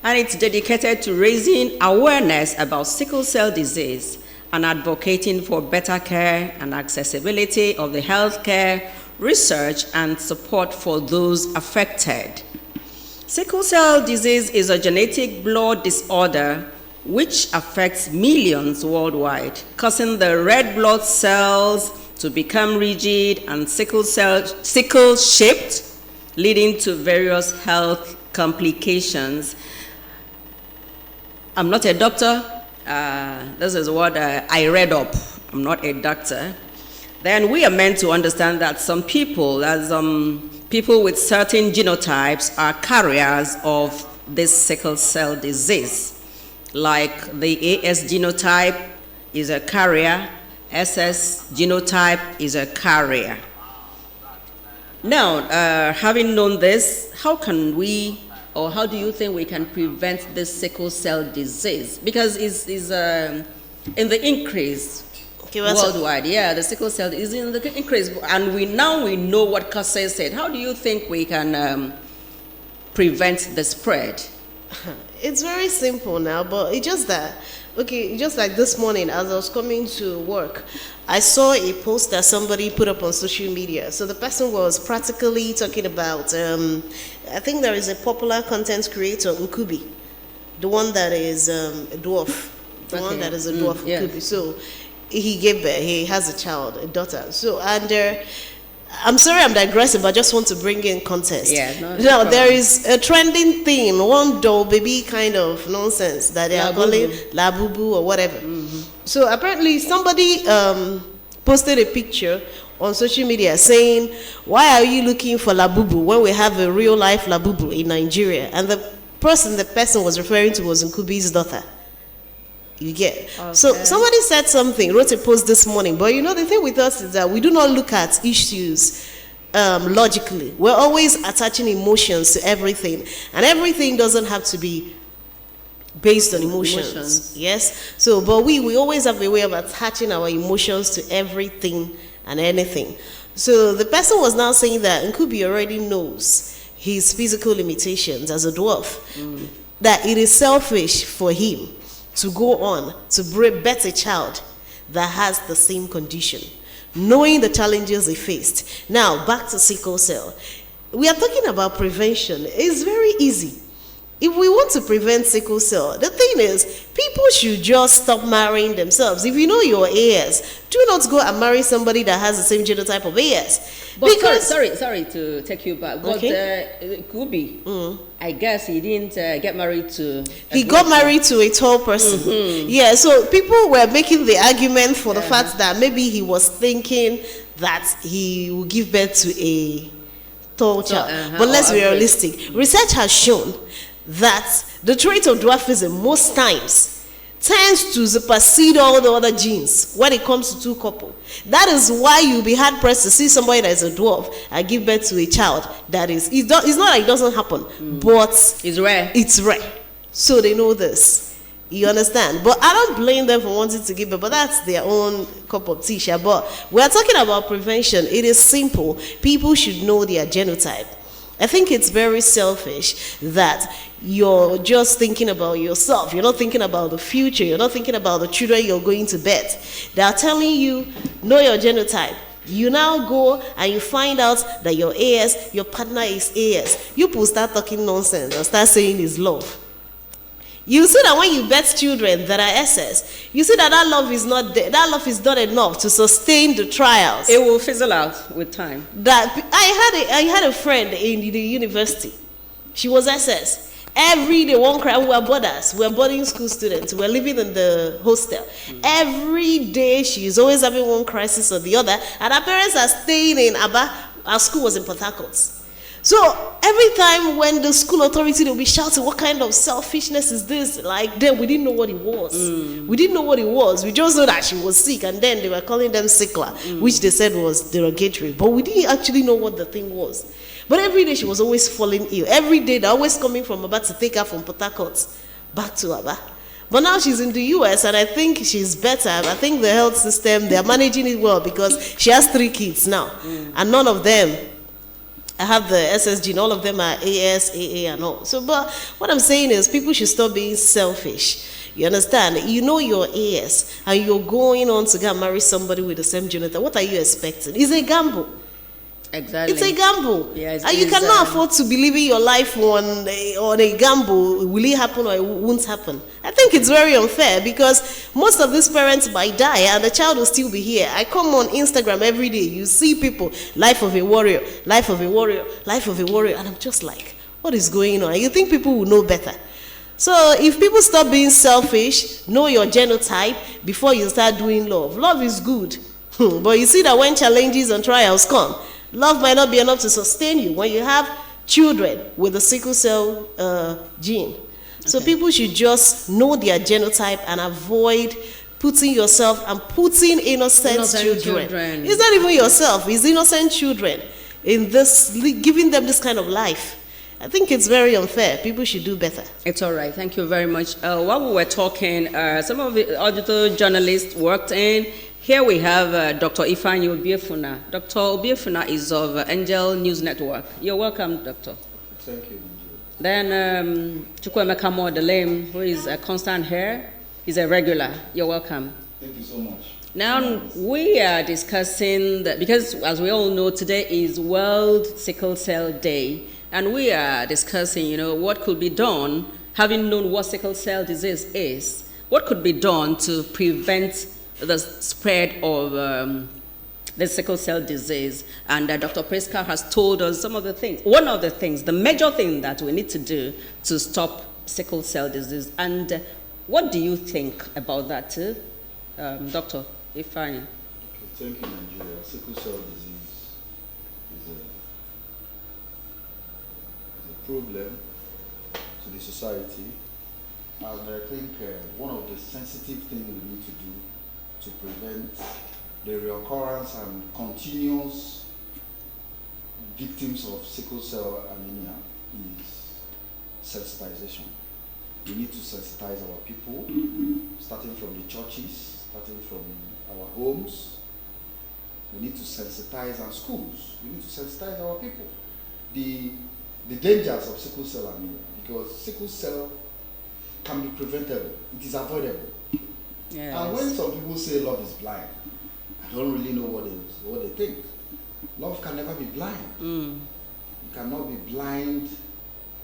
and it's dedicated to raising awareness about sickle cell disease and advocating for better care and accessibility of the healthcare, research, and support for those affected. Sickle cell disease is a genetic blood disorder which affects millions worldwide, causing the red blood cells to become rigid and sickle-shaped, leading to various health complications. I'm not a doctor. This is what I read up. I'm not a doctor. Then we are meant to understand that some people, people with certain genotypes, are carriers of this sickle cell disease. Like the AS genotype is a carrier, SS genotype is a carrier. Now, having known this, how can we, or how do you think we can prevent this sickle cell disease? Because it's in the increase worldwide. Yeah, the sickle cell is in the increase, and we know what causes it. How do you think we can prevent the spread? It's very simple now, but it's just that, okay, just like this morning as I was coming to work, I saw a post that somebody put up on social media. So the person was practically talking about, I think there is a popular content creator, Nkubi, the one that is a dwarf, one that is a dwarf, Nkubi. So he gave birth, he has a child, a daughter. So, and I'm sorry I'm digressing, but I just want to bring in context. Yeah, now, there is a trending thing, one doll baby kind of nonsense that they are calling Labubu or whatever. Mm-hmm. So apparently somebody posted a picture on social media saying, why are you looking for Labubu when we have a real life Labubu in Nigeria? And the person was referring to was Nkubi's daughter. You get. Okay. So somebody said something, wrote a post this morning, but you know the thing with us is that we do not look at issues logically. We're always attaching emotions to everything, and everything doesn't have to be based on emotions. Yes. So, but we always have a way of attaching our emotions to everything and anything. So the person was now saying that Nkubi already knows his physical limitations as a dwarf, that it is selfish for him to go on to birth a child that has the same condition, knowing the challenges he faced. Now, back to sickle cell. We are talking about prevention. It's very easy. If we want to prevent sickle cell, the thing is, people should just stop marrying themselves. If you know your AS, do not go and marry somebody that has the same genotype of AS. But because sorry to take you back. But it could be. I guess he didn't get married to. He got married to a tall person. Mm-hmm. Yeah. So people were making the argument for the fact that maybe he was thinking that he would give birth to a tall child. But let's be realistic. Research has shown that the trait of dwarfism most times tends to supersede all the other genes when it comes to two couples. That is why you'll be hard pressed to see somebody that is a dwarf and give birth to a child that is, it's not like it doesn't happen, but it's rare. It's rare. So they know this. You understand? But I don't blame them for wanting to give birth, but that's their own cup of tea. But we're talking about prevention. It is simple. People should know their genotype. I think it's very selfish that you're just thinking about yourself. You're not thinking about the future. You're not thinking about the children you're going to birth. They are telling you, know your genotype. You now go and you find out that your AS, your partner is AS. You will start talking nonsense and start saying it's love. You see that when you birth children that are SS, you see that love is not there. That love is not enough to sustain the trials. It will fizzle out with time. That I had a friend in the university. She was SS. Every day, one cry. We were boarders. We were boarding school students. We were living in the hostel. Every day, she is always having one crisis or the other. And her parents are staying in Aba. Our school was in Port Harcourt. So every time when the school authority, they'll be shouting, what kind of selfishness is this? Like, then we didn't know what it was. We didn't know what it was. We just know that she was sick, and then they were calling them sickler, which they said was derogatory. But we didn't actually know what the thing was. But every day she was always falling ill. Every day they're always coming from Aba to take her from Port Harcourt back to Aba. But now she's in the US, and I think she's better. I think the health system, they're managing it well because she has 3 kids now. And none of them I have the SSG, and all of them are AS, AA, and all. So, but what I'm saying is, people should stop being selfish. You understand? You know your AS, and you're going on to go and marry somebody with the same genotype. What are you expecting? It's a gamble. Exactly. It's a gamble. Yeah, and you cannot afford to be living your life on a gamble. Will it happen or it won't happen? I think it's very unfair because most of these parents might die and the child will still be here. I come on Instagram every day. You see people, life of a warrior, life of a warrior, life of a warrior. And I'm just like, what is going on? You think people will know better? So if people stop being selfish, know your genotype before you start doing love. Love is good. But you see that when challenges and trials come, love might not be enough to sustain you when you have children with the sickle cell gene. Okay. So people should just know their genotype and avoid putting yourself and putting innocent children. It's not even yourself, it's innocent children in this, giving them this kind of life. I think it's very unfair. People should do better. It's all right. Thank you very much. While we were talking, some of the auditor journalists worked in. Here we have Dr. Ifeanyi Obiefuna. Dr. Obiefuna is of Angel News Network. You're welcome, Doctor. Thank you. Then Chukwemeka Modelem, who is a constant here, is a regular. You're welcome. Thank you so much. Now, we are discussing, because as we all know, today is World Sickle Cell Day, and we are discussing, what could be done, having known what sickle cell disease is, what could be done to prevent the spread of the sickle cell disease. And Dr. Priska has told us some of the things. One of the things, the major thing that we need to do to stop sickle cell disease. And what do you think about that, Dr. Ifeanyi? Okay, thank you, Nigeria. Sickle cell disease is a problem to the society. And I think one of the sensitive things we need to do to prevent the reoccurrence and continuous victims of sickle cell anemia is sensitization. We need to sensitize our people, starting from the churches, starting from our homes. We need to sensitize our schools. We need to sensitize our people. The dangers of sickle cell anemia, because sickle cell can be preventable. It is avoidable. Yes. And when some people say love is blind, I don't really know what they think. Love can never be blind. You cannot be blind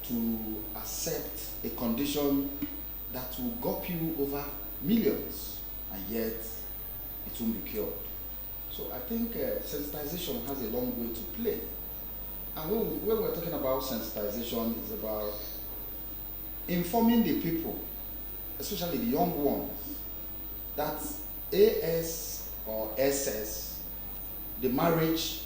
to accept a condition that will gulp you over millions, and yet it won't be cured. So I think sensitization has a long way to play. And when we're talking about sensitization, it's about informing the people, especially the young ones, that AS or SS, the marriage,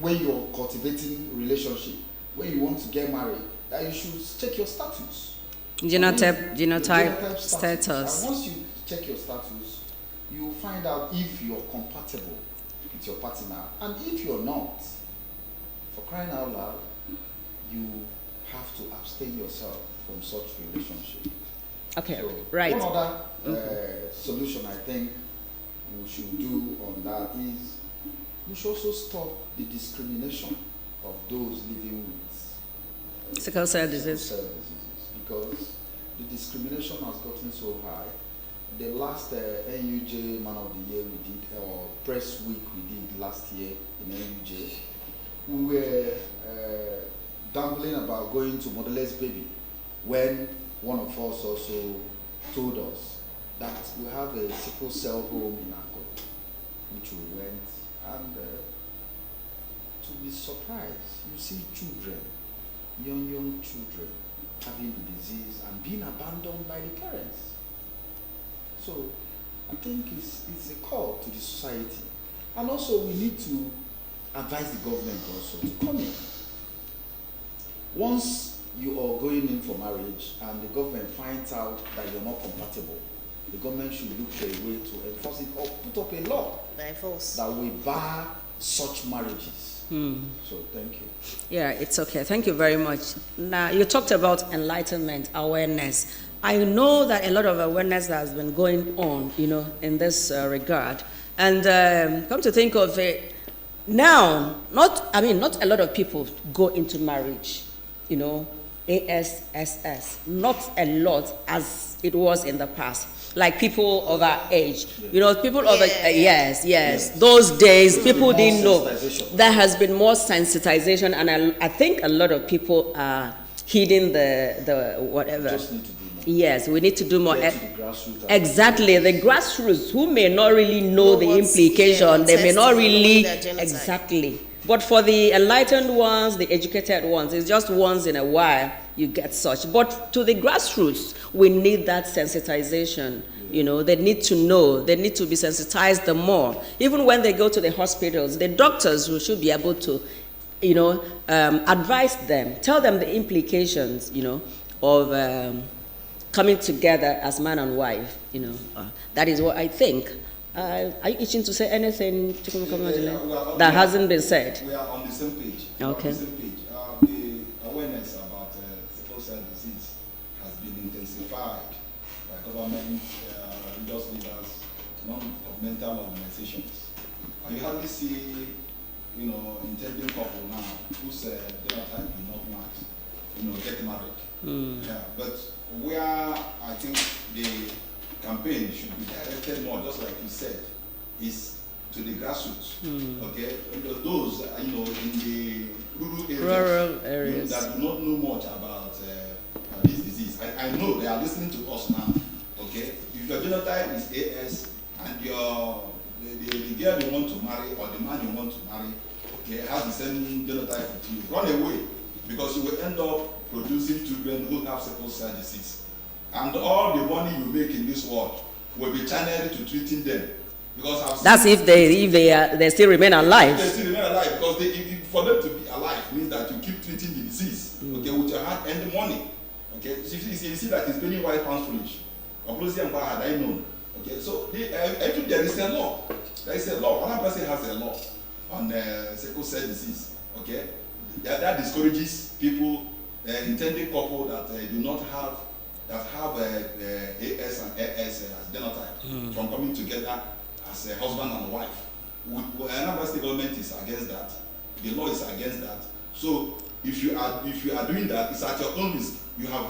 when you're cultivating relationship, when you want to get married, that you should check your status. Genotype status. And once you check your status, you will find out if you're compatible with your partner. And if you're not, for crying out loud, you have to abstain yourself from such relationship. Okay, so right. One other solution I think we should do on that is we should also stop the discrimination of those living with sickle cell disease. Because the discrimination has gotten so high. The last NUJ Man of the Year we did, or Press Week we did last year in NUJ, we were gambling about going to Motherless Baby when one of us also told us that we have a sickle cell home in Angola, which we went, and to be surprised, you see children, young children, having the disease and being abandoned by the parents. So I think it's a call to the society. And also we need to advise the government also to come in. Once you are going in for marriage and the government finds out that you're not compatible, the government should look for a way to enforce it or put up a law that will bar such marriages. So thank you. Yeah, it's okay. Thank you very much. Now, you talked about enlightenment, awareness. I know that a lot of awareness has been going on, in this regard. And come to think of it, Now, not a lot of people go into marriage, ASSS, not a lot as it was in the past. Like people of our age, people over, yes. Those days, people didn't know. There has been more sensitization, and I think a lot of people are heeding the whatever. Just need to do more. Yes, we need to do more. Get to the grassroots. Exactly, the grassroots who may not really know the implication, they may not really, exactly. But for the enlightened ones, the educated ones, it's just once in a while you get such. But to the grassroots, we need that sensitization. They need to know, they need to be sensitized the more. Even when they go to the hospitals, the doctors who should be able to, advise them, tell them the implications, of coming together as man and wife. That is what I think. Are you itching to say anything that hasn't been said? We are on the same page. Okay. On the same page. The awareness about sickle cell disease has been intensified by government, religious leaders, non-governmental organizations. And you hardly see, intending couple now whose genotype do not match, get married. Yeah, but where I think the campaign should be directed more, just like you said, is to the grassroots. Okay, those in the rural areas that do not know much about this disease. I know they are listening to us now. Okay, if your genotype is AS and the girl you want to marry or the man you want to marry, okay, has the same genotype with you, run away, because you will end up producing children who have sickle cell disease. And all the money you make in this world will be channeled to treating them. Because that's if they still remain alive. They still remain alive, because for them to be alive means that you keep treating the disease, okay, with your hand and the money. Okay, so you see that it's penny white pounds foolish. Had I known. Okay, so I think there is a law. There is a law. Anambra State has a law on sickle cell disease. Okay, that discourages people, intending couple that do not have AS and AS as genotype from coming together as a husband and wife. Anambra State government is against that. The law is against that. So if you are doing that, it's at your own risk. You have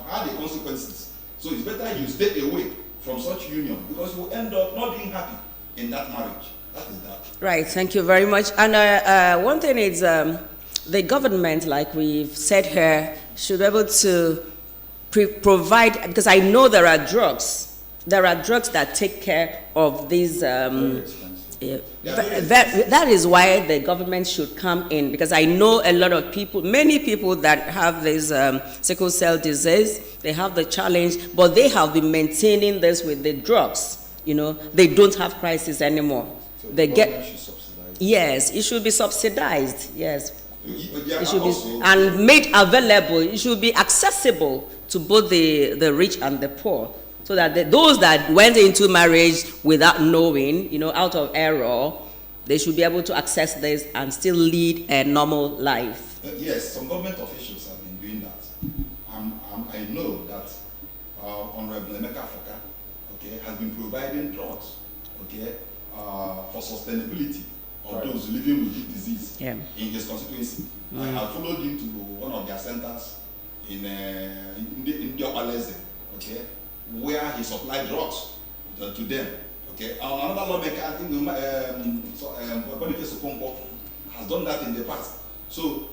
had the consequences. So it's better you stay away from such union, because you will end up not being happy in that marriage. That is that. Right. Thank you very much. And one thing is the government, like we've said here, should be able to provide, because I know there are drugs. There are drugs that take care of these. That is why the government should come in, because I know a lot of people, many people that have this sickle cell disease, they have the challenge, but they have been maintaining this with the drugs. They don't have crisis anymore. So they the get. should subsidize. Yes, it should be subsidized. Yes, Yeah, it should also, be and made available. It should be accessible to both the rich and the poor, so that those that went into marriage without knowing, out of error, they should be able to access this and still lead a normal life. Yes, some government officials have been doing that. I know that Honorable Emeka Foka, okay, has been providing drugs, okay, for sustainability of those living with this disease in his constituency. I have followed him to one of their centers in the Alese, okay, where he supplied drugs to them. Okay, another lawmaker, I think Boniface Okonkwo has done that in the past. So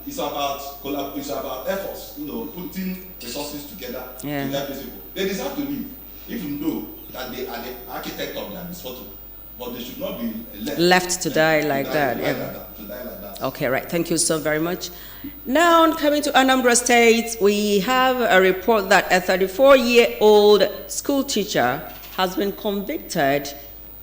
it's about efforts, putting resources together to help these people. They deserve to live, even though that they are the architect of their misfortune. But they should not be left to die like that. Okay, right. Thank you so very much. Now, coming to Anambra State, we have a report that a 34-year-old school teacher has been convicted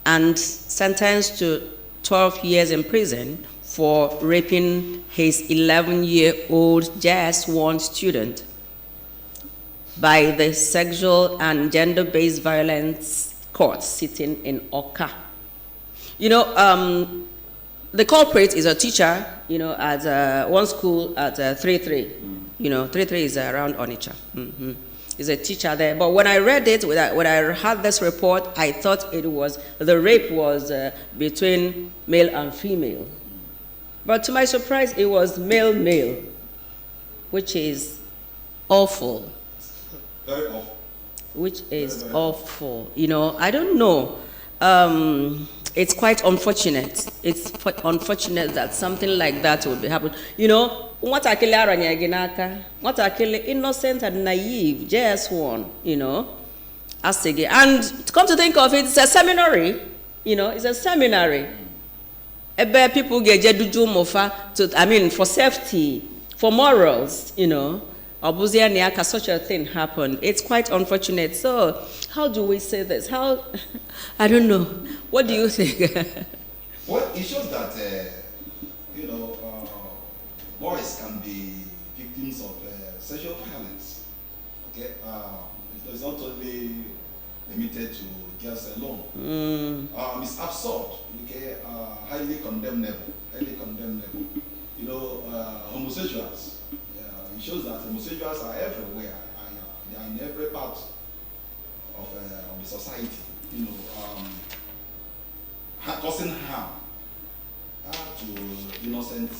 and sentenced to 12 years in prison for raping his 11-year-old JS1 student by the Sexual and Gender-Based Violence Court sitting in Oka. The culprit is a teacher, at one school at 33. 33 is around Onitsha. He's a teacher there. But when I read it, when I had this report, I thought the rape was between male and female. But to my surprise, it was male, which is awful. Very awful. Which is awful. I don't know. It's quite unfortunate. It's unfortunate that something like that would be happening. What innocent and naive, JS1, Asige. And to come to think of it, it's a seminary. It's a seminary. People get for safety, for morals, such a thing happened. It's quite unfortunate. So, how do we say this? I don't know. What do you think? Well, it shows that, boys can be victims of sexual violence. Okay? It's not only limited to girls alone. It's absurd. Okay? Highly condemnable. Homosexuals. It shows that homosexuals are everywhere. They are in every part of the society. Causing harm to innocent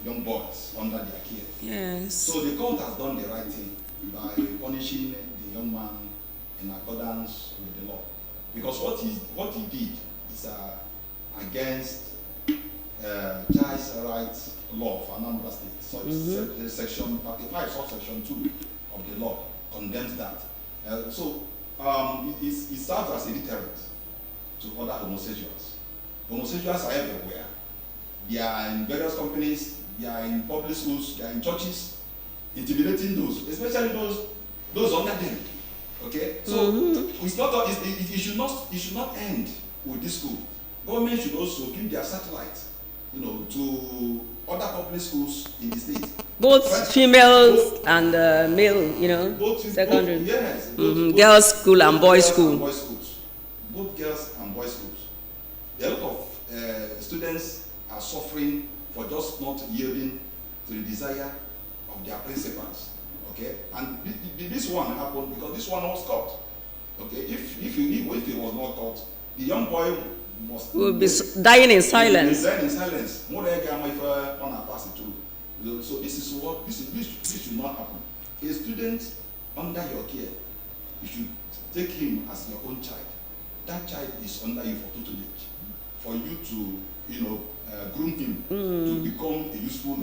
young boys under their care. Yes. So the court has done the right thing by punishing the young man in accordance with the law, because what he did is against child's rights law of Anambra State. So section 35, subsection 2 of the law condemns that. It serves as a deterrent to other homosexuals. Homosexuals are everywhere. They are in various companies, they are in public schools, they are in churches, intimidating those, especially those under them. Okay? So it should not end with this school. Government should also give their satellite, to other public schools in the state. Both females and male, secondary. Yes. Girls' school and boys' school. Both girls and boys' schools. A lot of students are suffering for just not yielding to the desire of their principals. Okay? And this one happened because this one was caught. Okay? If it was not caught, the young boy will be dying in silence. More than on a pass it through. So this should not happen. A student under your care, you should take him as your own child. That child is under you for tutelage, for you to groom him to become a useful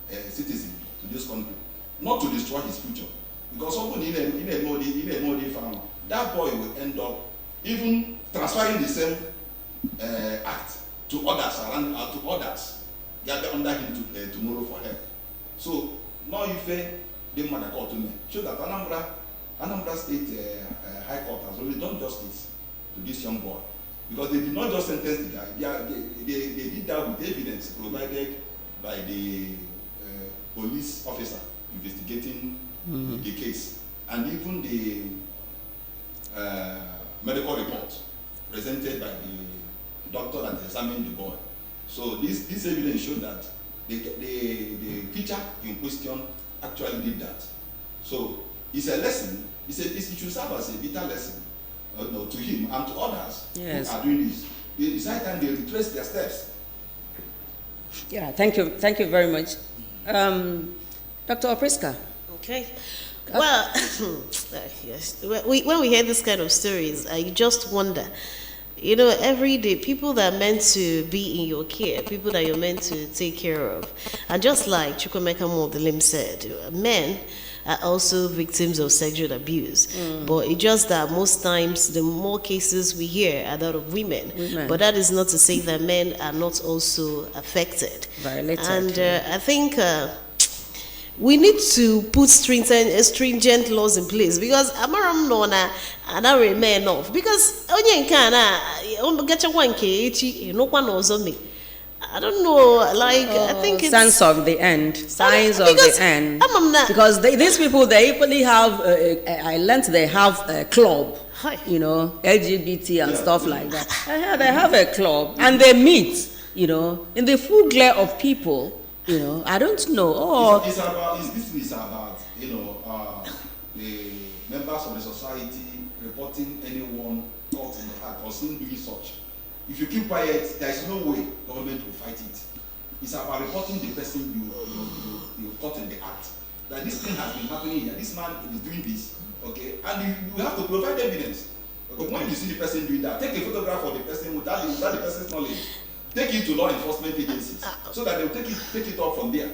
citizen to this country, not to destroy his future. Because someone in a modern farmer, that boy will end up even transferring the same act to others gather under him tomorrow for help. So now if the matter called to me, show that Anambra State High Court has already done justice to this young boy, because they did not just sentence the guy. They did that with evidence provided by the police officer investigating the case, and even the medical report presented by the doctor that examined the boy. So this evidence showed that the teacher in question actually did that. So it's a lesson. It should serve as a vital lesson to him and to others who are doing this. It's high time they retrace their steps. Yeah, thank you very much. Dr. Opriska. Okay. Well, yes. When we hear this kind of stories, I just wonder, every day, people that are meant to be in your care, people that you're meant to take care of, and just like Chukwemeka Modelim said, men are also victims of sexual abuse. But it's just that most times, the more cases we hear are that of women. But that is not to say that men are not also affected. Violated. And I think we need to put stringent laws in place, because Amaram Nona and I remain off. Because I don't know, I think it's signs of the end. Signs of the end. Because these people, they equally have, I learned they have a club, LGBT and stuff like that. They have a club, and they meet, in the full glare of people, You know, I don't know. Or This thing is about, the members of the society reporting anyone caught in the act or seen doing such. If you keep quiet, there is no way government will fight it. It's about reporting the person you caught in the act. That this thing has been happening here. This man is doing this, okay? And you have to provide evidence. Okay? When you see the person doing that, take a photograph of the person without the person's knowledge. Take it to law enforcement agencies so that they'll take it off from there.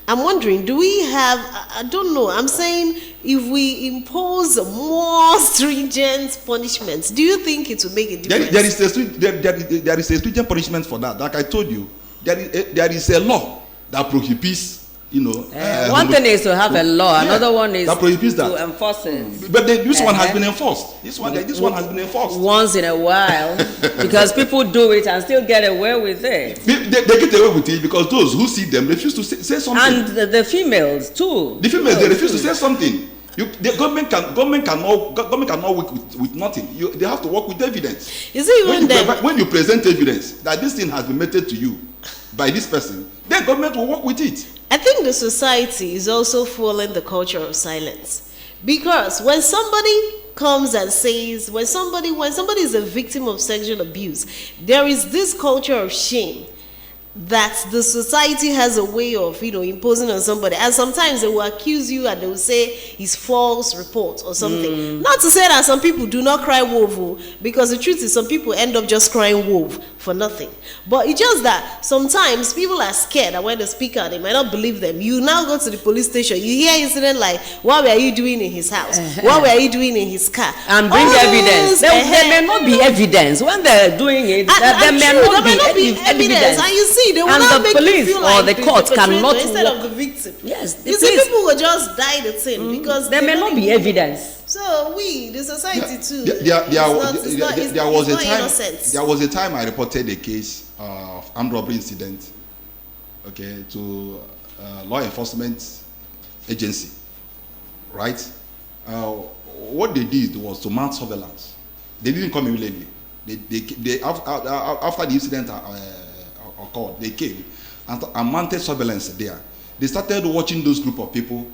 I'm wondering, do we have, I don't know, I'm saying if we impose more stringent punishments, do you think it will make a difference? There is a stringent punishment for that. Like I told you, there is a law that prohibits, one thing is to have a law, another one is that prohibits to enforce it. But this one has been enforced. This one has been enforced once in a while, because people do it and still get away with it. They get away with it because those who see them refuse to say something. And the females too. The females, they refuse to say something. The government cannot work with nothing. They have to work with evidence. Is it even when you present evidence that this thing has been meted to you by this person, then government will work with it. I think the society is also following the culture of silence, because when somebody comes and says, when somebody is a victim of sexual abuse, there is this culture of shame that the society has a way of, imposing on somebody. And sometimes they will accuse you and they will say it's false report or something. Not to say that some people do not cry wolf, because the truth is some people end up just crying wolf for nothing. But it's just that sometimes people are scared that when they speak out, they might not believe them. You now go to the police station, you hear incident like, what were you doing in his house? What were you doing in his car? And bring evidence. There may not be evidence. When they're doing it, there may not be evidence. And you see, they will and not the make police you feel or like the court cannot instead work. of the victim. Yes, You see, people will just die the same because there may not be evidence. So the society too. There was a time I reported a case of armed robbery incident, to law enforcement agency, right? What they did was to mount surveillance. They didn't come immediately. They after the incident occurred, they came and mounted surveillance there. They started watching those group of people,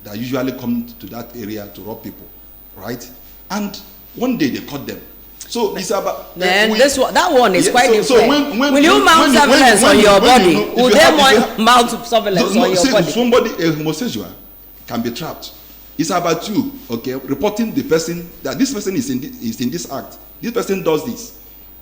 that usually come to that area to rob people, right? And one day they caught them. So it's about that one is quite different. So when will you mount surveillance on your body? Will they mount surveillance on your body? Somebody, a homosexual, can be trapped. It's about you, reporting the person that this person is in this act. This person does this.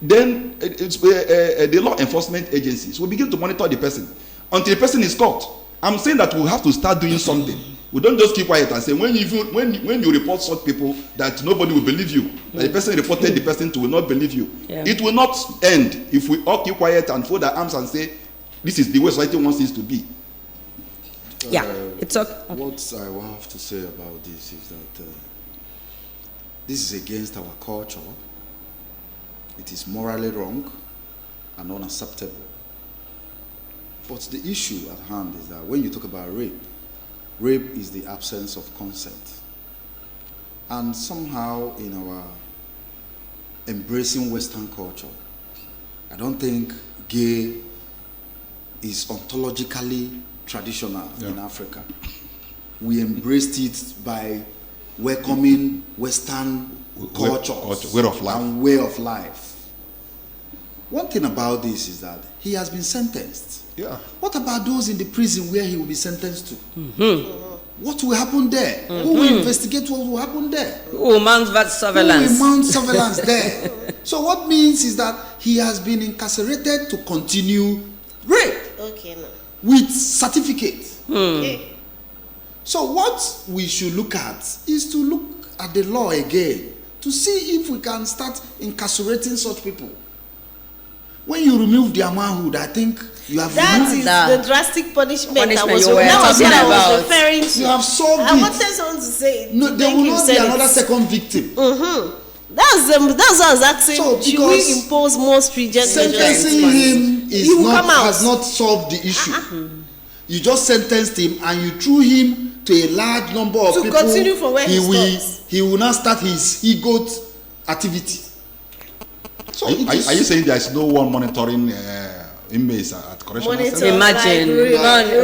Then the law enforcement agencies will begin to monitor the person until the person is caught. I'm saying that we have to start doing something. We don't just keep quiet and say when you report such people that nobody will believe you. That the person reported the person to will not believe you. Yeah. It will not end if we all keep quiet and fold our arms and say this is the way society wants this to be. It's okay. What I will have to say about this is that this is against our culture. It is morally wrong and unacceptable. But the issue at hand is that when you talk about rape is the absence of consent. And somehow in our embracing Western culture, I don't think gay is ontologically traditional in Africa. We embraced it by welcoming Western cultures way of life. and way of life. One thing about this is that he has been sentenced. Yeah. What about those in the prison where he will be sentenced to? What will happen there? Who will investigate what will happen there? Who will mount surveillance? Who will mount surveillance there? So what means is that he has been incarcerated to continue rape. Okay, no. With certificate. Okay. So what we should look at is to look at the law again to see if we can start incarcerating such people. When you remove their manhood, I think you have removed the drastic punishment that was you were talking I was about. referring to. You have solved I it. wanted someone to say it. No, there will not be another second victim. That's what I was asking. So, should we impose more stringent sentencing him has not solved the issue. You just sentenced him and you threw him to a large number of people. To continue from where he will now start his ego activity. So are you saying there is no one monitoring inmates at correctional Monitor. centers. Imagine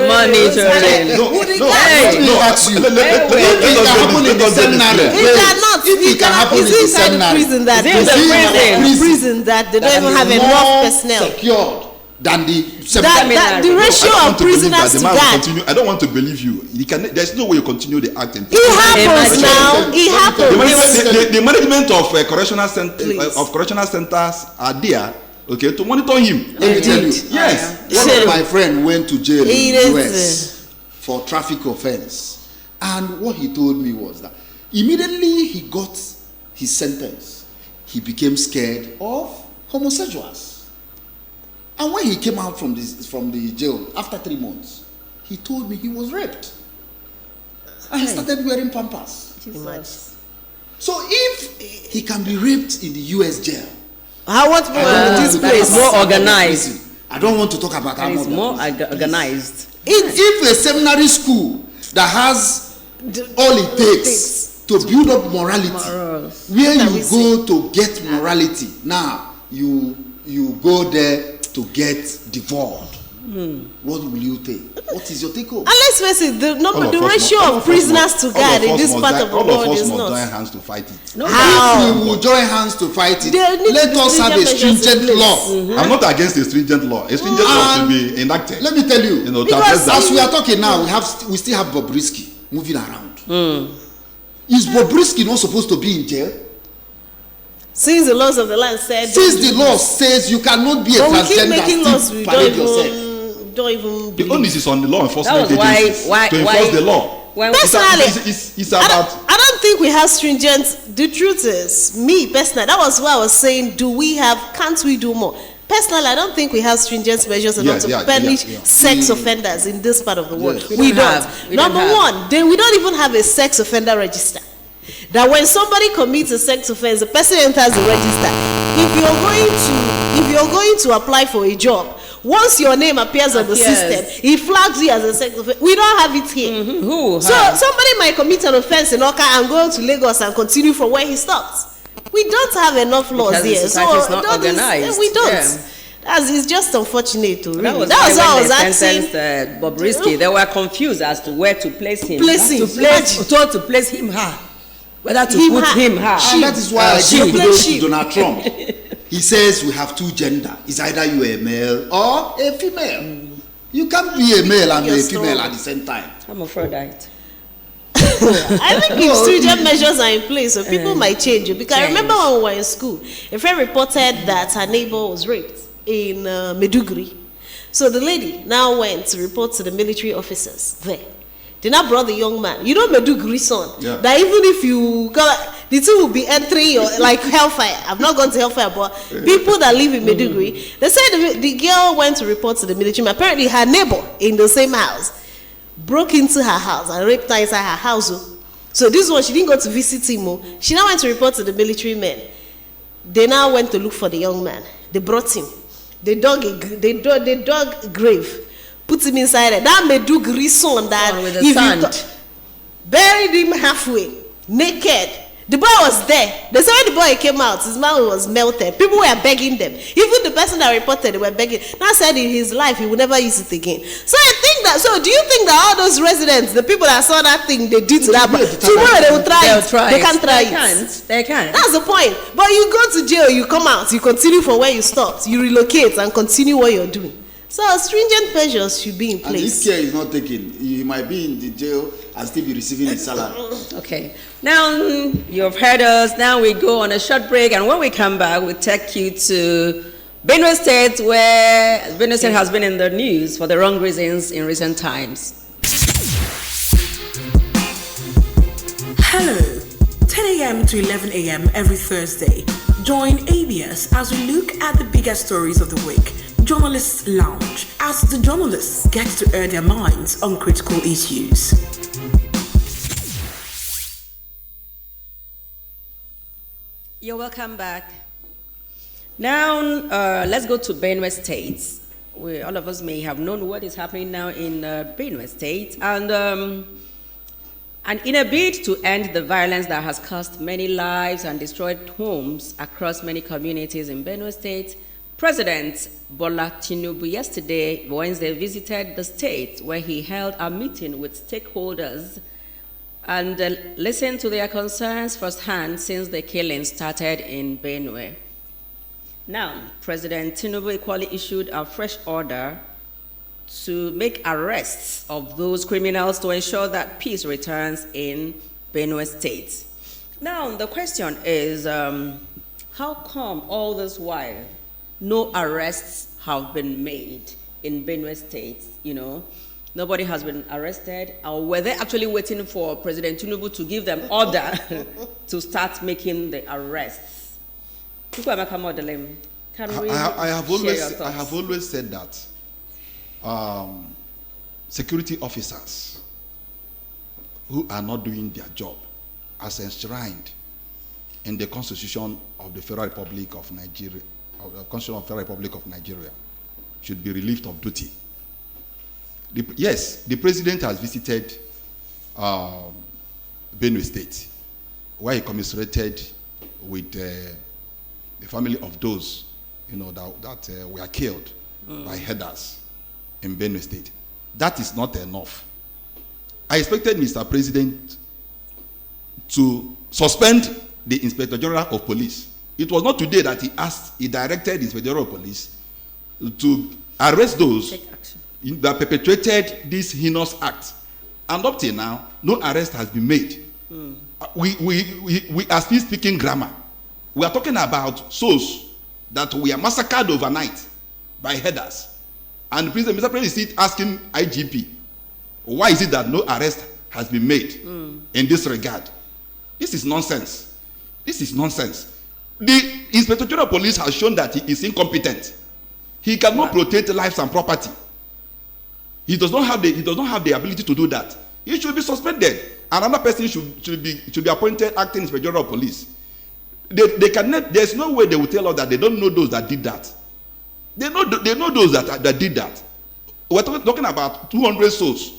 monitoring. No, ask you. Let us get this It cannot. It can happen in the It's inside the seminary. prison that It's in the prison that they don't even have enough personnel. Secured than the That the ratio of prisoners to guard. I don't want to believe you. There's no way you continue the act. It happens now. It happens. The management of correctional Please. centers are there, okay, to monitor him. Let me tell you. Yes. One of my friend went to jail He in the is, US for traffic offense, and what he told me was that immediately he got his sentence, he became scared of homosexuals. And when he came out from the jail after 3 months, he told me he was raped. And he started wearing pampers. So if he can be raped in the US jail, How much more this place? more organized. I don't want to talk about how It's much more that is. organized. If a seminary school that has all it takes to build up morality, where you go to get morality, now you go there to get devoured. What will you take? What is your take home? And let's face it, the ratio all of prisoners to guard in this part of the world is All of us must not. join hands to fight it. How? If we will join hands to fight it, There needs let to be us have a stringent stringent measures in law. I'm not against a stringent law. A stringent law should be enacted. Let me tell you, You know, to Because address that. as we are talking now, we still have Bobrisky moving around. Is Bobrisky not supposed to be in jail? Since the laws of the land said, Since the law says you cannot be a but we keep transgender making and laws, still we parade yourself. don't even The believe. onus is on the law enforcement That was why- agencies why- to enforce why- the law. When Personally, It's about. I don't think we have stringent. The truth is, me personally, that was why I was saying, can't we do more? Personally, I don't think we have stringent measures enough to punish sex offenders in this part of the world. Yes. We don't. We Number don't have. one, we don't even have a sex offender register. That when somebody commits a sex offense, the person enters the register. If you're going to apply for a job, once your name appears on the system, it flags you as a sex offender. We don't have it here. Who? So somebody might commit an offense in Oka and go to Lagos and continue from where he stopped. We don't have enough laws Because the here. society is So not organized. we don't. Yeah. It's just unfortunate to really. That was why I why was when they asking. sentenced Bobrisky, they were confused as to where to place him. To place him, her. Whether to Him, put her. him, her. And that is why I she. give kudos She. to Donald Trump. He says we have two gender. It's either you are a male or a female. You can't be a male and be a You're female strong. at the same time. I'm afraid that. I think if stringent measures are in place, so people might change it. Because I remember when we were in school, a friend reported that her neighbor was raped in Meduguri. So the lady now went to report to the military officers there. They now brought the young man. You know Meduguri son. Yeah. That even if you go, the two will be entering your like hellfire. I've not gone to hellfire, but people that live in Meduguri, they said the girl went to report to the military. Apparently, her neighbor in the same house broke into her house and raped her inside her house. So this one, she didn't go to visit him. She now went to report to the military men. They now went to look for the young man. They brought him. They dug a grave. Put him inside it. That Meduguri son that With the if you sand. buried him halfway, naked. The boy was there. They said when the boy came out, his mouth was melted. People were begging them. Even the person that reported, they were begging. Now said in his life he would never use it again. So I think that. So do you think that all those residents, the people that saw that thing, they did to that boy, tomorrow they will try They'll it? try They it. can't try They it. can't. They can't. That's the point. But you go to jail, you come out, you continue from where you stopped, you relocate and continue what you're doing. So stringent measures should be in And if place. care is not taken, he might be in the jail and still be receiving his salary. Okay. Now you've heard us. Now we go on a short break, and when we come back, we'll take you to Benue State, where Benue State has been in the news for the wrong reasons in recent times. Hello, 10 a.m. to 11 a.m. every Thursday. Join ABS as we look at the biggest stories of the week. Journalists Lounge, as the journalists get to air their minds on critical issues. You're welcome back. Now, let's go to Benue State. All of us may have known what is happening now in Benue State. And in a bid to end the violence that has cost many lives and destroyed homes across many communities in Benue State, President Bola Tinubu yesterday, Wednesday, visited the state where he held a meeting with stakeholders and listened to their concerns firsthand since the killing started in Benue. Now, President Tinubu equally issued a fresh order to make arrests of those criminals to ensure that peace returns in Benue State. Now, the question is, how come all this while no arrests have been made in Benue State? You know, nobody has been arrested, or were they actually waiting for President Tinubu to give them order to start making the arrests? Can we I have share your thoughts? always said that security officers who are not doing their job as enshrined in the Constitution of the Federal Republic of Nigeria, Constitution of the Federal Republic of Nigeria, should be relieved of duty. Yes, the president has visited Benue State, where he commiserated with the family of those, that were killed by headers in Benue State. That is not enough. I expected Mr. President to suspend the Inspector General of Police. It was not today that he directed the Inspector General of Police to arrest those that perpetrated this heinous act. And up till now, no arrest has been made. We are still speaking grammar. We are talking about souls that were massacred overnight by headers. And Mr. President is still asking IGP, why is it that no arrest has been made in this regard? This is nonsense. This is nonsense. The Inspector General of Police has shown that he is incompetent. He cannot protect lives and property. He does not have the ability to do that. He should be suspended. Another person should be appointed acting Inspector General of Police. There's no way they will tell us that they don't know those that did that. They know those that did that. We're talking about 200 souls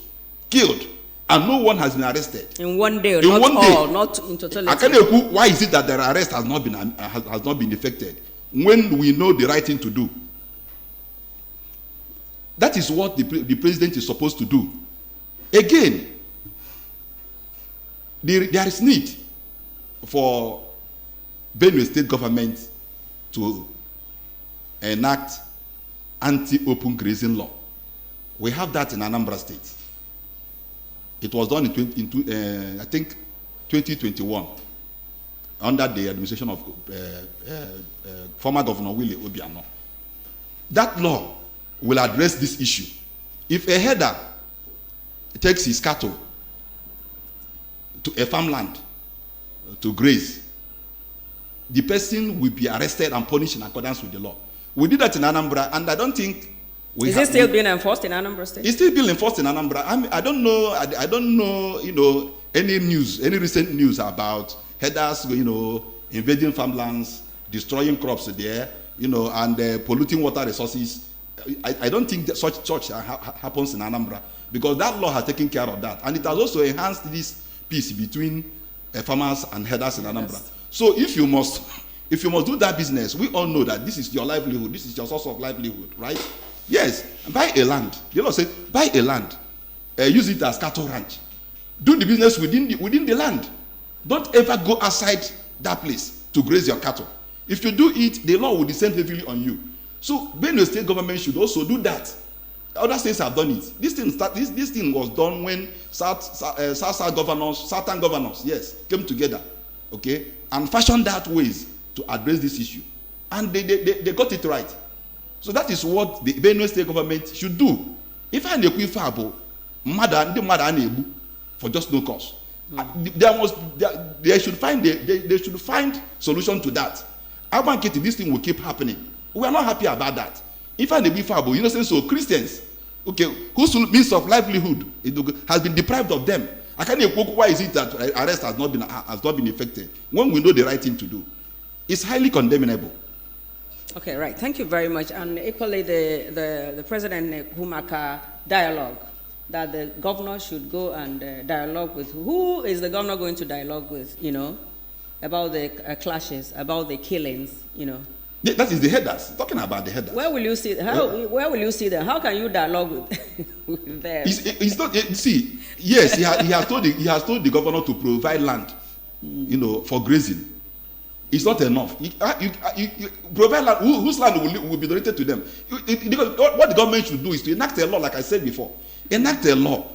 killed, and no one has been arrested in one day. Not in totality. I can't know why is it that their arrest has not been effected when we know the right thing to do. That is what the president is supposed to do. Again, there is need for Benue State government to enact anti-open grazing law. We have that in Anambra State. It was done in I think 2021 under the administration of former Governor Willie Obiano. That law will address this issue. If a herder takes his cattle to a farmland to graze, the person will be arrested and punished in accordance with the law. We did that in Anambra, and I don't think is it still being enforced in Anambra State? It's still being enforced in Anambra. I don't know. I don't know. Any recent news about herders, invading farmlands, destroying crops there, and polluting water resources. I don't think that such happens in Anambra, because that law has taken care of that, and it has also enhanced this peace between farmers and herders in Anambra. Yes. So if you must do that business, we all know that this is your livelihood, this is your source of livelihood, right? Yes, buy a land. Say buy a land, use it as cattle ranch. Do the business within the land. Don't ever go outside that place to graze your cattle. If you do it, the law will descend heavily on you. So Benue State government should also do that. Other states have done it. This thing was done when southern governors, yes, came together, okay, and fashioned that ways to address this issue, and they got it right. So that is what the Benue State government should do. If I need mother for just no cause, they should find solution to that. This thing will keep happening. We are not happy about that. If I need so Christians, okay, whose means of livelihood has been deprived of them. I can't why is it that arrest has not been effected when we know the right thing to do? It's highly condemnable. Okay, right. Thank you very much. And equally, the President Humaka dialogue, that the governor should go and dialogue with. Who is the governor going to dialogue with, about the clashes, about the killings, That is the headers. Talking about the headers. Where will you see? Where will you see them? How can you dialogue with them? It's not. See, yes, he has told the governor to provide land, for grazing. It's not enough. You provide land. Whose land will be donated to them? What the government should do is to enact a law, like I said before. Enact a law,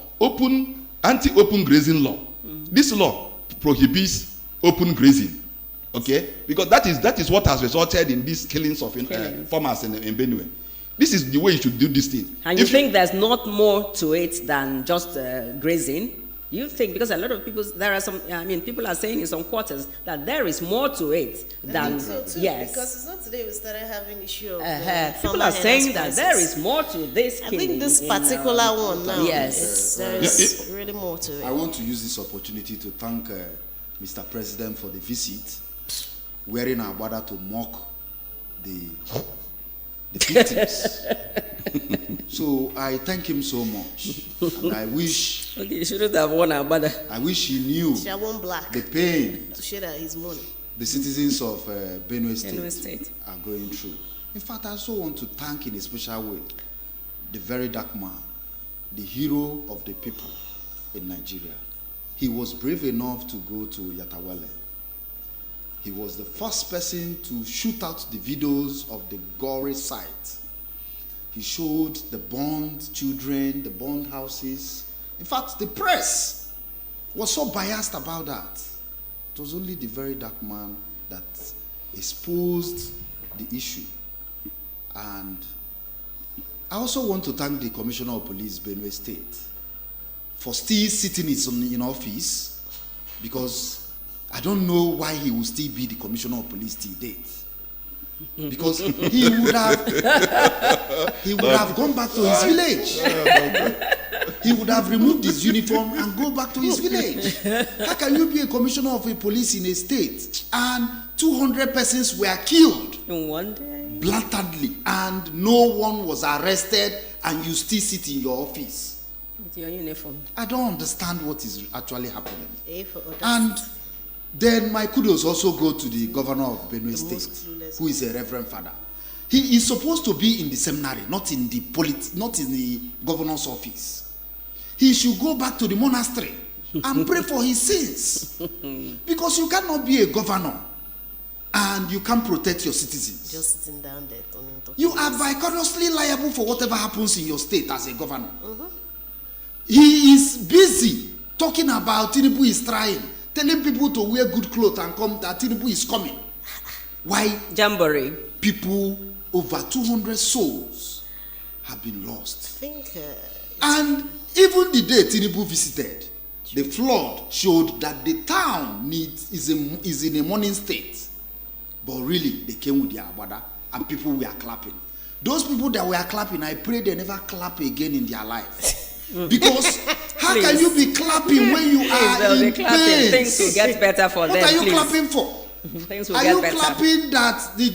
anti-open grazing law. This law prohibits open grazing. Okay, because that is what has resulted in these killings of farmers in Benue. This is the way you should do this thing. And you think there's not more to it than just grazing? You think, because a lot of people, people are saying in some quarters that there is more to it than, so too, yes. Because it's not today we started having issue of people are saying that there is more to this. I think this particular one now, yes, there is really more to it. I want to use this opportunity to thank Mr. President for the visit, wearing our border to mock the victims. So I thank him so much, and I wish. Okay, you shouldn't have worn a border. I wish he knew Black the pain to share that his money the citizens of Benue State State are going through. In fact, I also want to thank in a special way the very dark man, the hero of the people in Nigeria. He was brave enough to go to Yatawale. He was the first person to shoot out the videos of the gory sight. He showed the burned children, the burned houses. In fact, the press was so biased about that. It was only the very dark man that exposed the issue. And I also want to thank the Commissioner of Police, Benue State, for still sitting in office, because I don't know why he will still be the Commissioner of Police till date. Because he would have gone back to his village. He would have removed his uniform and go back to his village. How can you be a commissioner of a police in a state and 200 persons were killed in one day, blatantly, and no one was arrested, and you still sit in your office with your uniform? I don't understand what is actually happening. And then my kudos also go to the governor of Benue State, who is a reverend father. He is supposed to be in the seminary, not in the governor's office. He should go back to the monastery and pray for his sins. Because you cannot be a governor and you can't protect your citizens. Just sitting down there. You are vicariously liable for whatever happens in your state as a governor. He is busy talking about Tinubu is trying, telling people to wear good clothes and come, that Tinubu is coming. Why? Jamboree. People, over 200 souls have been lost. And even the day Tinubu visited, the flood showed that the town is in a mourning state. But really, they came with their abada and people were clapping. Those people that were clapping, I pray they never clap again in their life. Because how can you be clapping when you are in pain? Things will get better for them. What are you clapping for? Are you clapping that the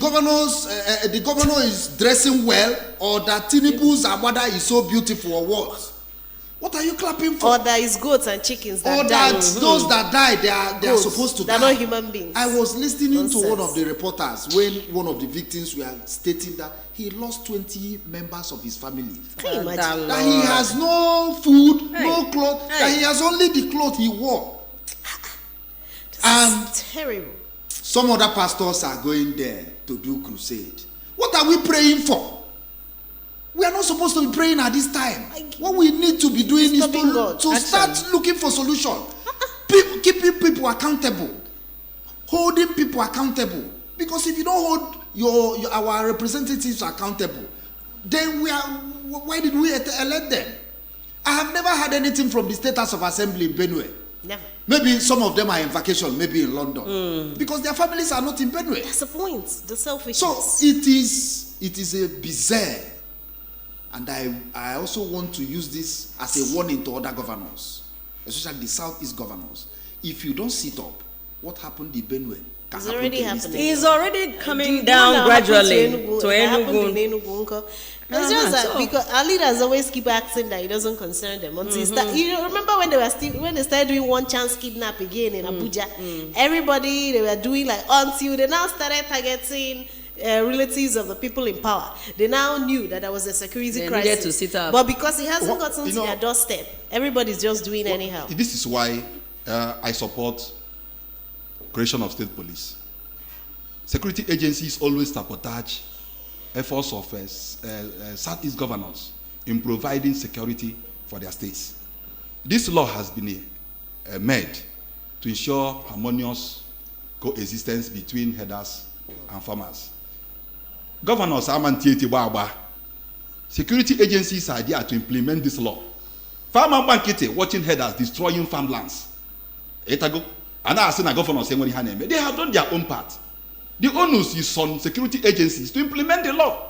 governor is dressing well, or that Tinubu's abada is so beautiful, or what? What are you clapping for? Or that is goats and chickens that or die. That those that die, they are supposed to die. They're not human beings. I was listening to one of the reporters when one of the victims were stating that he lost 20 members of his family. Can you imagine? That he has no food, no clothes, that he has only the clothes he wore. And terrible. Some other pastors are going there to do crusade. What are we praying for? We are not supposed to be praying at this time. What we need to be doing is to start looking for solution. Keeping people accountable. Holding people accountable. Because if you don't hold our representatives accountable, then why did we elect them? I have never had anything from the State House of Assembly in Benue. Never. Maybe some of them are in vacation, maybe in London. Because their families are not in Benue. That's the point. The selfishness. So it is a bizarre. And I also want to use this as a warning to other governors, especially the Southeast governors. If you don't sit up, what happened in Benue can it's happen already to happening. It's already coming down gradually to Enugu. It's just that because our leaders always keep acting that it doesn't concern them. Until you remember when they started doing one chance kidnap again in Abuja, everybody they were doing like until they now started targeting relatives of the people in power. They now knew that there was a security They crisis. needed to sit up. But because it hasn't Well, gotten you to know- their doorstep, everybody's just doing anyhow. This is why I support creation of state police. Security agencies always sabotage efforts of Southeast governors in providing security for their states. This law has been made to ensure harmonious coexistence between herders and farmers. Governors are mantieti. Security agencies are there to implement this law. Farmer bankete watching herders destroying farmlands. Etago. And I say na governors saying they have done their own part. The onus is on security agencies to implement the law.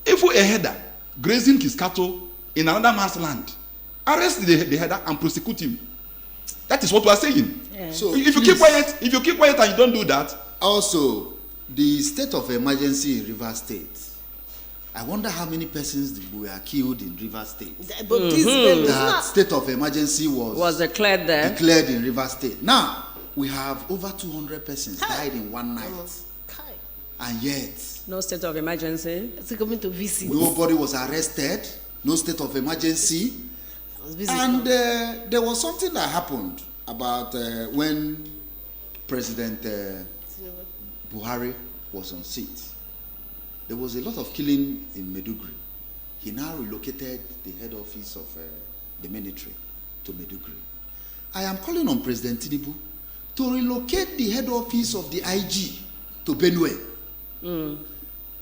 If a herder grazing his cattle in another man's land, arrest the herder and prosecute him. That is what we are saying. Yeah. So if you keep quiet, and you don't do that, Also, the state of emergency in Rivers State. I wonder how many persons were killed in Rivers State. But this it's That not. state of emergency was declared there. declared in Rivers State. Now, we have over 200 persons died in one night. Kai. And yet, No state of emergency. It's coming to visit. nobody was arrested, no state of emergency. I was busy. And there was something that happened about when President Buhari was on seat. There was a lot of killing in Maiduguri. He now relocated the head office of the military to Maiduguri. I am calling on President Tinubu to relocate the head office of the IG to Benue.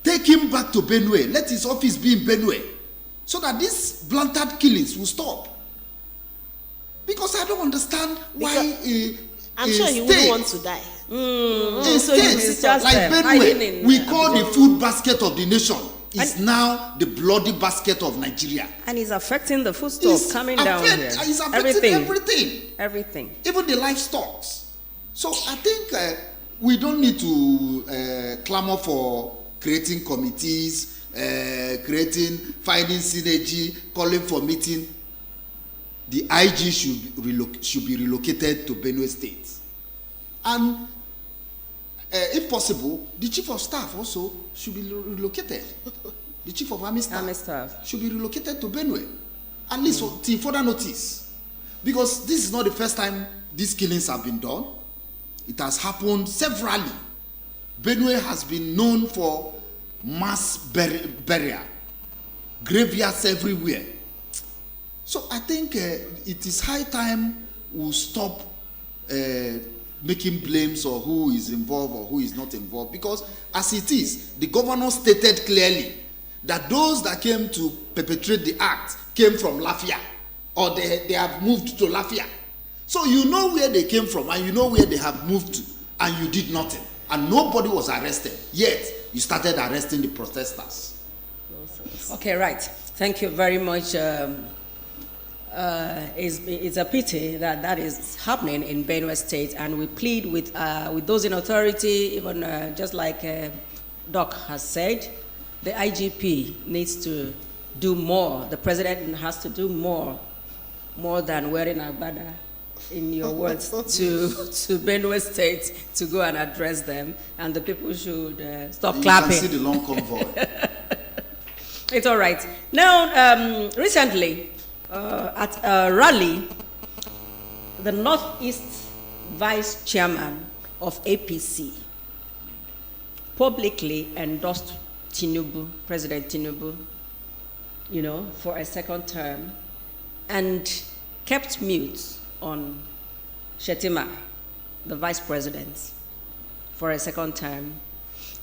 Take him back to Benue. Let his office be in Benue, so that these blatant killings will stop. Because I don't understand why I'm sure he wouldn't want to die. a So it's state just, like hiding Benue, in, we call the food basket of the nation, is now the bloody basket of Nigeria. And it's affecting the foodstuff coming down here. It's affecting everything, Everything. even the livestock. So I think we don't need to clamor for creating committees, finding synergy, calling for meeting. The IG should be relocated to Benue State. And if possible, the chief of staff also should be relocated. The chief of army staff should be relocated to Benue, at least till further notice. Because this is not the first time these killings have been done. It has happened severally. Benue has been known for mass burial, graveyards everywhere. So I think it is high time we stop making blames or who is involved or who is not involved, because as it is, the governor stated clearly that those that came to perpetrate the act came from Lafia, or they have moved to Lafia. So you know where they came from and you know where they have moved to, and you did nothing, and nobody was arrested, yet you started arresting the protesters. Okay, right. Thank you very much. It's a pity that is happening in Benue State, and we plead with those in authority, even just like Doc has said, the IGP needs to do more. The president has to do more than wearing a banner, in your words, to Benue State to go and address them, and the people should stop clapping. You can see the long convoy. It's all right. Now, recently, at a rally, the Northeast Vice Chairman of APC publicly endorsed Tinubu, President Tinubu, for a second term, and kept mute on Shetima, the Vice President, for a second term.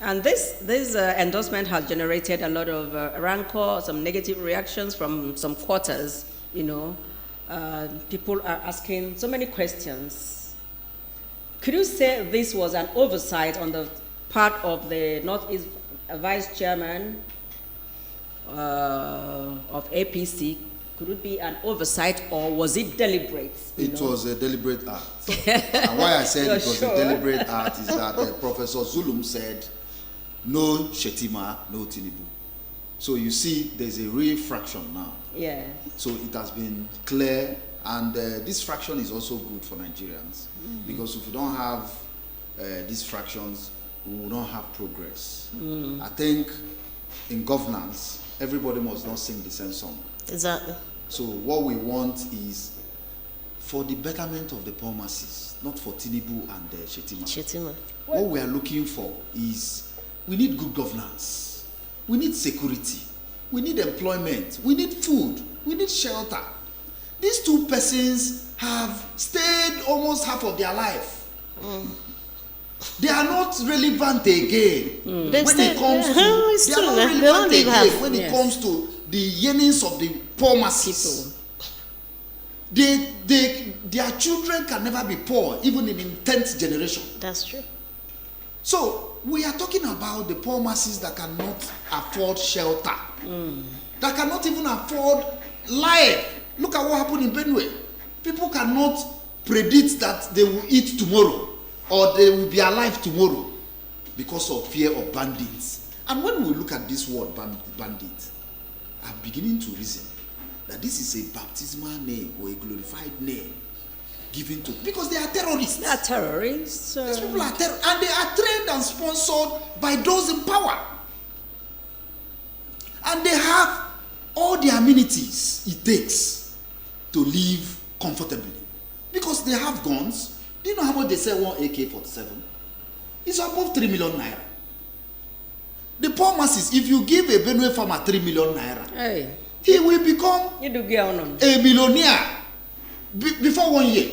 And this endorsement has generated a lot of rancor, some negative reactions from some quarters. People are asking so many questions. Could you say this was an oversight on the part of the Northeast Vice Chairman of APC? Could it be an oversight, or was it deliberate? It was a deliberate act. And why I said it was a deliberate act is that Professor Zulum said, no Shetima, no Tinubu. So you see, there's a real fraction now. Yeah. So it has been clear, and this fraction is also good for Nigerians, because if you don't have these fractions, we will not have progress. I think in governance, everybody must not sing the same song. Exactly. So what we want is for the betterment of the poor masses, not for Tinubu and Shetima. What we are looking for is we need good governance, we need security, we need employment, we need food, we need shelter. These two persons have stayed almost half of their life. They are not relevant again when it comes to they are not relevant again when it comes to the yearnings of the poor masses. Their children can never be poor, even in the 10th generation. That's true. So we are talking about the poor masses that cannot afford shelter, that cannot even afford life. Look at what happened in Benue. People cannot predict that they will eat tomorrow or they will be alive tomorrow because of fear of bandits. And when we look at this word bandit, I'm beginning to reason that this is a baptismal name or a glorified name given to, because they are terrorists. They are terrorists. These people are terrorists, and they are trained and sponsored by those in power. And they have all the amenities it takes to live comfortably. Because they have guns. Do you know how much they sell one AK-47? It's above 3 million naira. The poor masses, if you give a Benue farmer 3 million naira, he will become a millionaire before 1 year.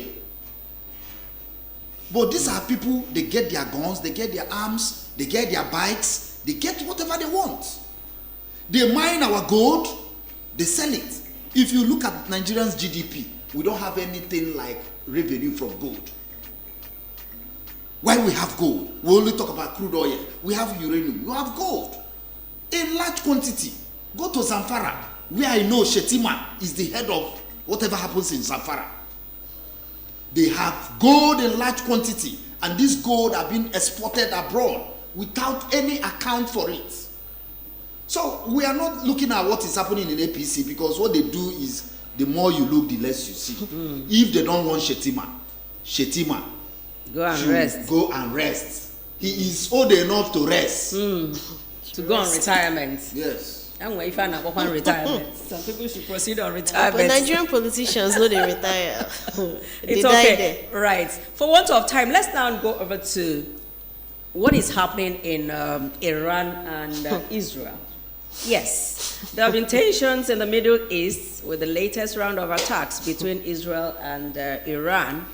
But these are people, they get their guns, they get their arms, they get their bikes, they get whatever they want. They mine our gold, they sell it. If you look at Nigerians' GDP, we don't have anything like revenue from gold. Why we have gold? We only talk about crude oil. We have uranium. We have gold in large quantity. Go to Zamfara, where I know Shetima is the head of whatever happens in Zamfara. They have gold in large quantity, and this gold are being exported abroad without any account for it. So we are not looking at what is happening in APC, because what they do is the more you look, the less you see. If they don't want Shetima, go and rest. Go and rest. He is old enough to rest. To go on retirement. Yes. And when you find out on retirement, some people should proceed on retirement. But Nigerian politicians know they retire. It's okay. Right. For want of time, let's now go over to what is happening in Iran and Israel. Yes, there have been tensions in the Middle East with the latest round of attacks between Israel and Iran.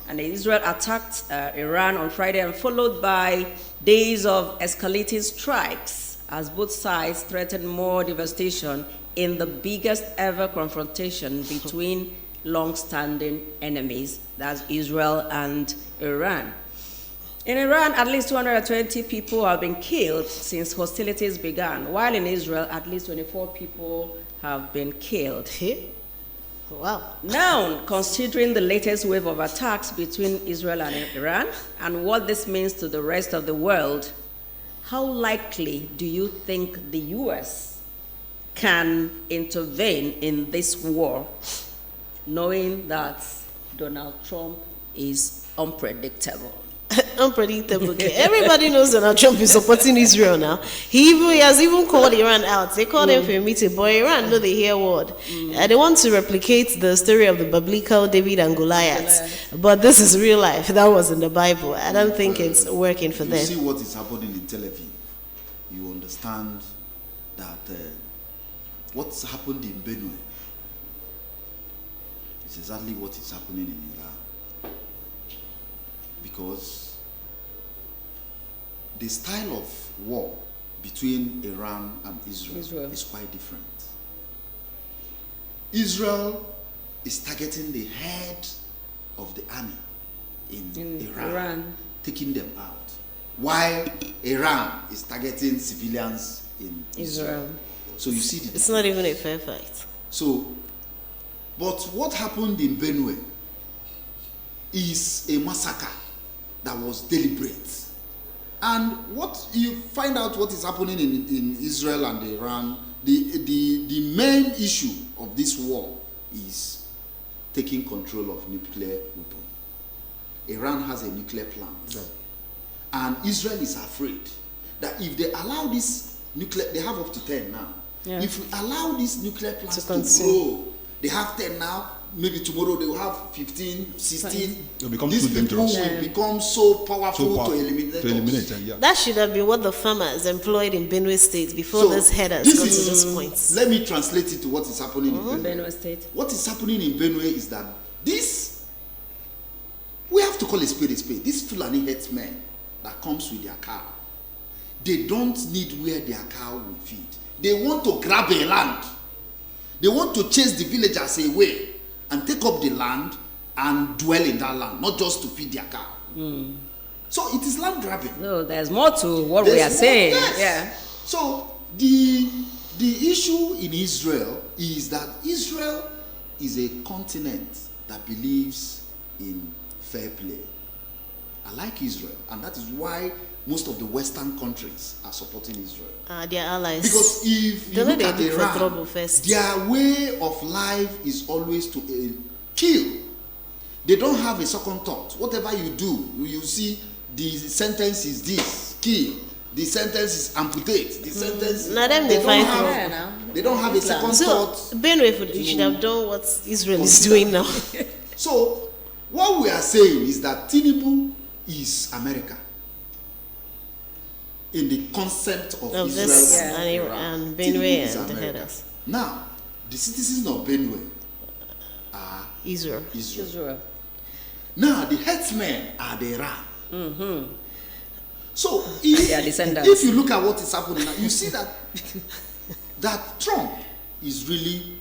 And Israel attacked Iran on Friday, and followed by days of escalating strikes as both sides threatened more devastation in the biggest ever confrontation between long-standing enemies, that's Israel and Iran. In Iran, at least 220 people have been killed since hostilities began, while in Israel, at least 24 people have been killed. Wow. Now, considering the latest wave of attacks between Israel and Iran and what this means to the rest of the world, how likely do you think the U.S. can intervene in this war, knowing that Donald Trump is unpredictable? Unpredictable. Okay. Everybody knows Donald Trump is supporting Israel now. He has even called Iran out. They called him for a meeting, but Iran know they hear word. They want to replicate the story of the biblical David and Goliath. But this is real life. That was in the Bible. I don't think it's working for them. You see what is happening in Tel Aviv, you understand that what's happened in Benue is exactly what is happening in Iran. Because the style of war between Iran and Israel is quite different. Israel is targeting the head of the army in Iran, taking them out, while Iran is targeting civilians in Israel. So you see, it's not even a fair fight. So, but what happened in Benue is a massacre that was deliberate. And what you find out what is happening in Israel and Iran, the main issue of this war is taking control of nuclear weapon. Iran has a nuclear plant. And Israel is afraid that if they allow this nuclear, they have up to 10 now. Yeah. If we allow these nuclear plants to consume. grow, they have 10 now, maybe tomorrow they will have 15, 16. They'll become These too people dangerous. will become so powerful, So to eliminate us. them, yeah. That should have been what the farmers employed in Benue State before So, this headers this got to is- this point. Let me translate it to what is happening in Benue. Benue State. What is happening in Benue is that we have to call a spade a spade. These Fulani herdsmen that comes with their cow, they don't need where their cow will feed. They want to grab a land. They want to chase the villagers away and take up the land and dwell in that land, not just to feed their cow. So it is land grabbing. No, there's more to what we are There's more- saying. yes. Yeah. So the issue in Israel is that Israel is a continent that believes in fair play. I like Israel, and that is why most of the Western countries are supporting Israel. Their allies. Because if you Don't know look they at look for Iran, trouble first. their way of life is always to kill. They don't have a second thought. Whatever you do, you see the sentence is this, kill. The sentence is amputate. The sentence. Now them they don't fight have- for. Yeah, now. They don't have a second So, thought. Benue should have done what Israel is doing now. So, what we are saying is that Tinubu is America in the concept of Of Israel this Yeah. and Iran. and Tinubu Benue is and the America. headers. Now, the citizens of Benue are Israel. Israel. Israel. Now, the herdsmen are the Iran. So, Their descendants. if you look at what is happening now, you see that that Trump is really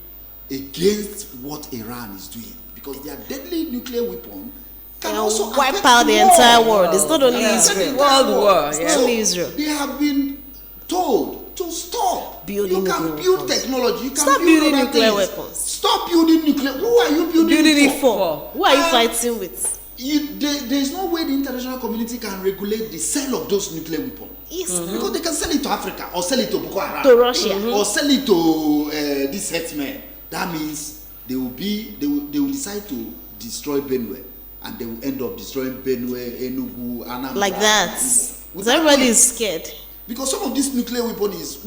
against what Iran is doing, because their deadly nuclear weapon can They also wipe affect out the world. entire world. It's not only Yeah. Israel. World war, It's yeah. not So, only Israel. they have been told to stop. Building you can nuclear build weapons. technology. You can Stop build building other nuclear things. weapons. Stop building nuclear. Who are you building, Building it it for? for. Who are you And fighting with? there is no way the international community can regulate the sale of those nuclear weapons. Yes. Because they can sell it to Africa or sell it to Boko Haram To Russia. or sell it to these herdsmen. That means they will decide to destroy Benue, and they will end up destroying Benue, Enugu, Anambra. Like that. Imo. So Without everybody knowing. is scared. Because some of these nuclear weapons is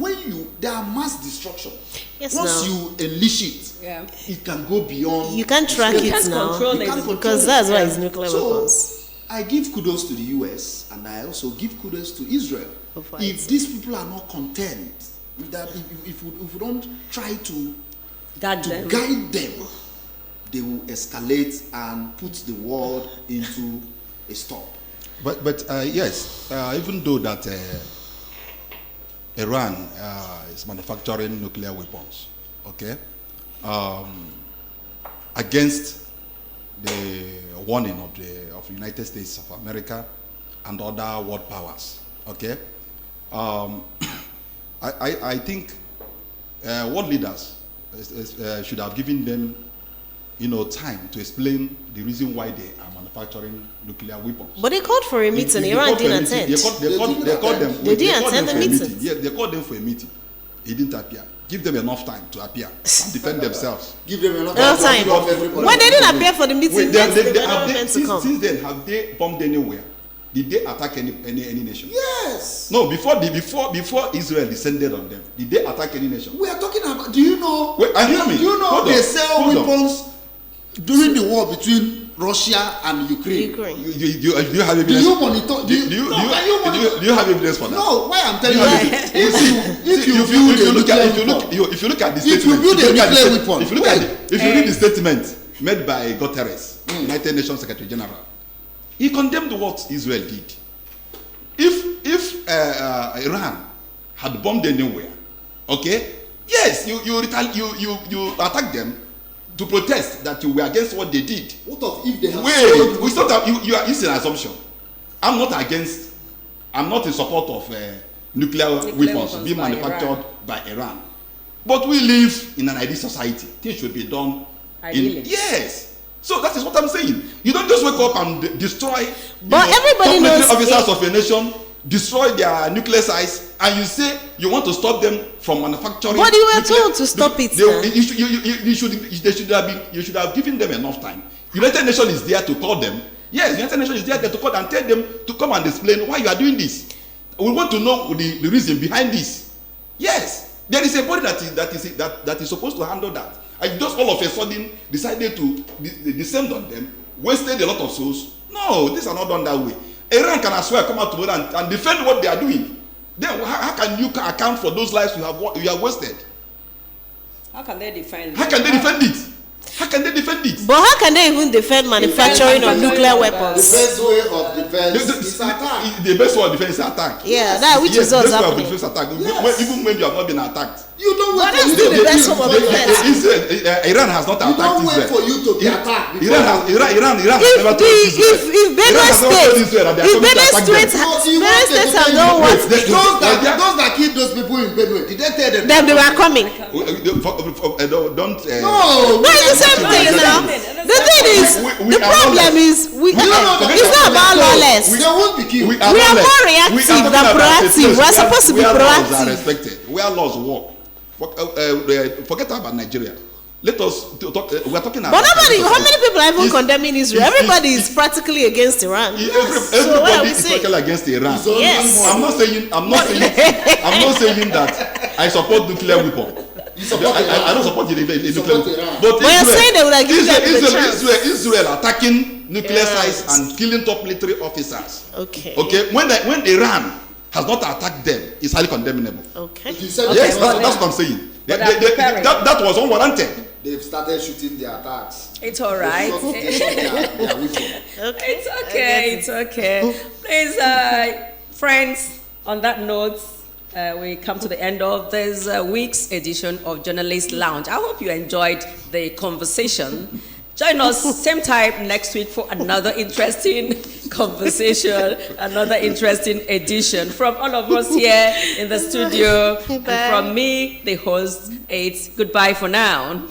they are mass destruction. Yes, Once now. you unleash it, Yeah. it can go beyond. You can't track You it can't now. control You it. can't control Because it. that's why Yeah. it's nuclear So, weapons. I give kudos to the US, and I also give kudos to Israel. For fight. If these people are not content, if we don't try to Guard them. guide them, they will escalate and put the world into a stop. But yes, even though that Iran is manufacturing nuclear weapons, okay, against the warning of the United States of America and other world powers, okay, I think world leaders should have given them, time to explain the reason why they are manufacturing nuclear weapons. But they called for a meeting. They Iran called for a didn't meeting. attend. They called them. They didn't called attend them the for a meeting. Yes, they called them for a meeting. He didn't appear. Give them enough time to appear and defend themselves. Give them enough Enough time to time. kill off everybody. When they didn't appear for the meeting, Wait, yes, they were have not they, meant to come. since then, have they bombed anywhere? Did they attack any nation? Yes. No, before Israel descended on them, did they attack any nation? We are talking about. Do you know? Wait, and hear me. Do you know Hold they on, sell hold on. weapons during the war between Russia and Ukraine? Ukraine. Do you have Do evidence? you monitor? Do you have evidence for that? No, why I'm telling Do you have you, evidence? if you build a nuclear weapon, if you look at the If you statement, build a look at the nuclear state- weapon, if you look at if you read the statement made by Guterres, United Nations Secretary General, he condemned what Israel did. If Iran had bombed anywhere, okay, yes, you attack them to protest that you were against what they did. what of if they have Wait, sold we thought you are. It's an assumption. I'm not in support of nuclear weapons being by manufactured Iran. by Iran. But we live in an ideal society. Things should be done. Ideally. Yes. So that is what I'm saying. You don't just wake up and destroy. But everybody top military knows officers of a nation, destroy their nuclear sites, and you say you want to stop them from manufacturing. But you were nuclear- told to stop it, They, now. you should have given them enough time. United Nations is there to call them Yes, the United Nations is there to court and tell them to come and explain why you are doing this. We want to know the reason behind this. Yes, there is a body that is supposed to handle that. And just all of a sudden decided to descend on them, wasted a lot of souls. No, these are not done that way. Iran can as well come out tomorrow and defend what they are doing. Then how can you account for those lives you have wasted? How can they defend? How can they defend it? How can they defend it? But how can they even defend manufacturing of nuclear weapons? The best way of defense is attack. The best way of defense is attack. Yeah, that which is what's the best way of happening. defense is attack. Yes. Even when you have not been attacked. You don't But wait that's for still you the to best form of defense. Iran has not You attacked don't wait Israel. for you to be attacked. Iran has never told Israel. If Benue State have done what? Those that killed those people in Benue, did they tell them? Then they were coming. Don't. No. No, it's the same thing now. The thing is, We the are problem lawless. is, it's not about lawless. They won't be killed. We are more reactive than proactive. We're supposed to be Where laws are proactive. respected, where laws work. Forget about Nigeria. Let us talk. We are talking about. But how many people are even condemning Israel? Everybody is practically against Iran. So what are Everybody we is saying? practically against Iran. Yes. I'm not saying that I support nuclear weapon. You support I Iran. don't support the nuclear support weapon. Iran. But you're saying they would have given them the chance. Israel attacking nuclear Yes. sites and killing top military officers. Okay. Okay, when Iran has not attacked them, it's highly condemnable. Okay. You said Yes, they- that's what I'm saying. But they're preparing. That was unwarranted. They've started shooting their attacks. It's all right. They shot their weapon. It's okay. It's okay. Please, friends, on that note, we come to the end of this week's edition of Journalist Lounge. I hope you enjoyed the conversation. Join us same time next week for another interesting conversation, another interesting edition. From all of us here in the studio, and from me, the host, it's goodbye for now.